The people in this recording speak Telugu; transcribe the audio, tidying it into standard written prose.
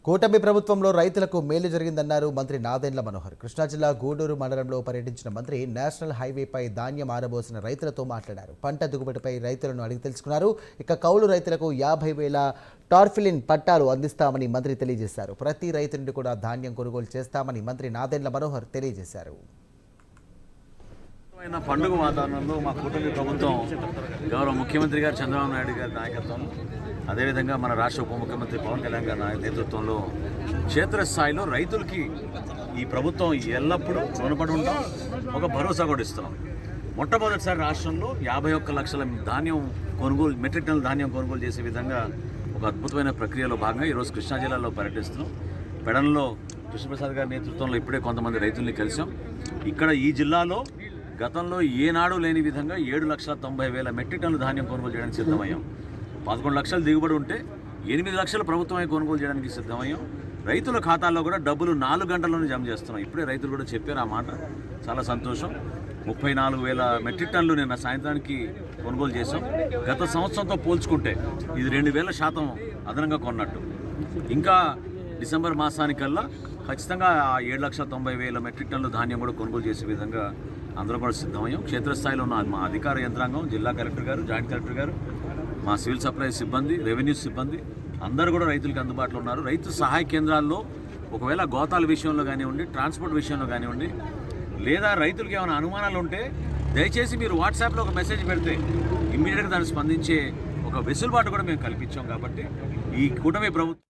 కూటమి ప్రభుత్వంలో రైతులకు మేలు జరిగిందన్నారు మంత్రి నాదెండ్ల మనోహర్. కృష్ణా జిల్లా గూడూరు మండలంలో పర్యటించిన మంత్రి నేషనల్ హైవేపై ధాన్యం ఆరబోసిన రైతులతో మాట్లాడారు. పంట దిగుబడిపై రైతులను అడిగి తెలుసుకున్నారు. ఇక కౌలు రైతులకు 50,000 టార్ఫిలిన్ పట్టాలు అందిస్తామని మంత్రి తెలియజేశారు. ప్రతి రైతు నుండి కూడా ధాన్యం కొనుగోలు చేస్తామని మంత్రి నాదెండ్ల మనోహర్ తెలియజేశారు. పండుగ వాతావరణంలో మా కూటమి ప్రభుత్వం గౌరవ ముఖ్యమంత్రి గారు చంద్రబాబు నాయుడు గారి నాయకత్వం, అదేవిధంగా మన రాష్ట్ర ఉప ముఖ్యమంత్రి పవన్ కళ్యాణ్ గారి నేతృత్వంలో క్షేత్రస్థాయిలో రైతులకి ఈ ప్రభుత్వం ఎల్లప్పుడూ రుణపడి ఉంటాం, ఒక భరోసా కూడా ఇస్తున్నాం. మొట్టమొదటిసారి రాష్ట్రంలో 51 లక్షల ధాన్యం కొనుగోలు, మెట్రిక్ టన్నుల ధాన్యం కొనుగోలు చేసే విధంగా ఒక అద్భుతమైన ప్రక్రియలో భాగంగా ఈరోజు కృష్ణా జిల్లాలో పర్యటిస్తున్నాం. పెడన్లో కృష్ణప్రసాద్ గారి నేతృత్వంలో ఇప్పుడే కొంతమంది రైతుల్ని కలిసాం. ఇక్కడ ఈ జిల్లాలో గతంలో ఏనాడు లేని విధంగా 7,90,000 మెట్రిక్ టన్నుల ధాన్యం కొనుగోలు చేయడానికి సిద్ధమయ్యాం. 11 లక్షల దిగుబడి ఉంటే 8 లక్షల ప్రభుత్వమే కొనుగోలు చేయడానికి సిద్ధమయ్యాం. రైతుల ఖాతాల్లో కూడా డబ్బులు 4 గంటల్లోనే జమ చేస్తున్నాం. ఇప్పుడే రైతులు కూడా చెప్పారు ఆ మాట, చాలా సంతోషం. 34,000 మెట్రిక్ టన్నులు నిన్న సాయంత్రానికి కొనుగోలు చేశాం. గత సంవత్సరంతో పోల్చుకుంటే ఇది 2,000% అదనంగా కొన్నట్టు. ఇంకా డిసెంబర్ మాసానికల్లా ఖచ్చితంగా 7,90,000 మెట్రిక్ టన్నుల ధాన్యం కూడా కొనుగోలు చేసే విధంగా అందరూ కూడా సిద్ధమయ్యాం. క్షేత్రస్థాయిలో ఉన్న మా అధికార యంత్రాంగం, జిల్లా కలెక్టర్ గారు, జాయింట్ కలెక్టర్ గారు, మా సివిల్ సప్లై సిబ్బంది, రెవెన్యూ సిబ్బంది అందరూ కూడా రైతులకు అందుబాటులో ఉన్నారు. రైతు సహాయ కేంద్రాల్లో ఒకవేళ గోతాల విషయంలో కానివ్వండి, ట్రాన్స్పోర్ట్ విషయంలో కానివ్వండి, లేదా రైతులకు ఏమైనా అనుమానాలు ఉంటే దయచేసి మీరు వాట్సాప్లో ఒక మెసేజ్ పెడితే ఇమ్మీడియట్గా దాన్ని స్పందించే ఒక వెసులుబాటు కూడా మేము కల్పించాం. కాబట్టి ఈ కూటమి ప్రభుత్వం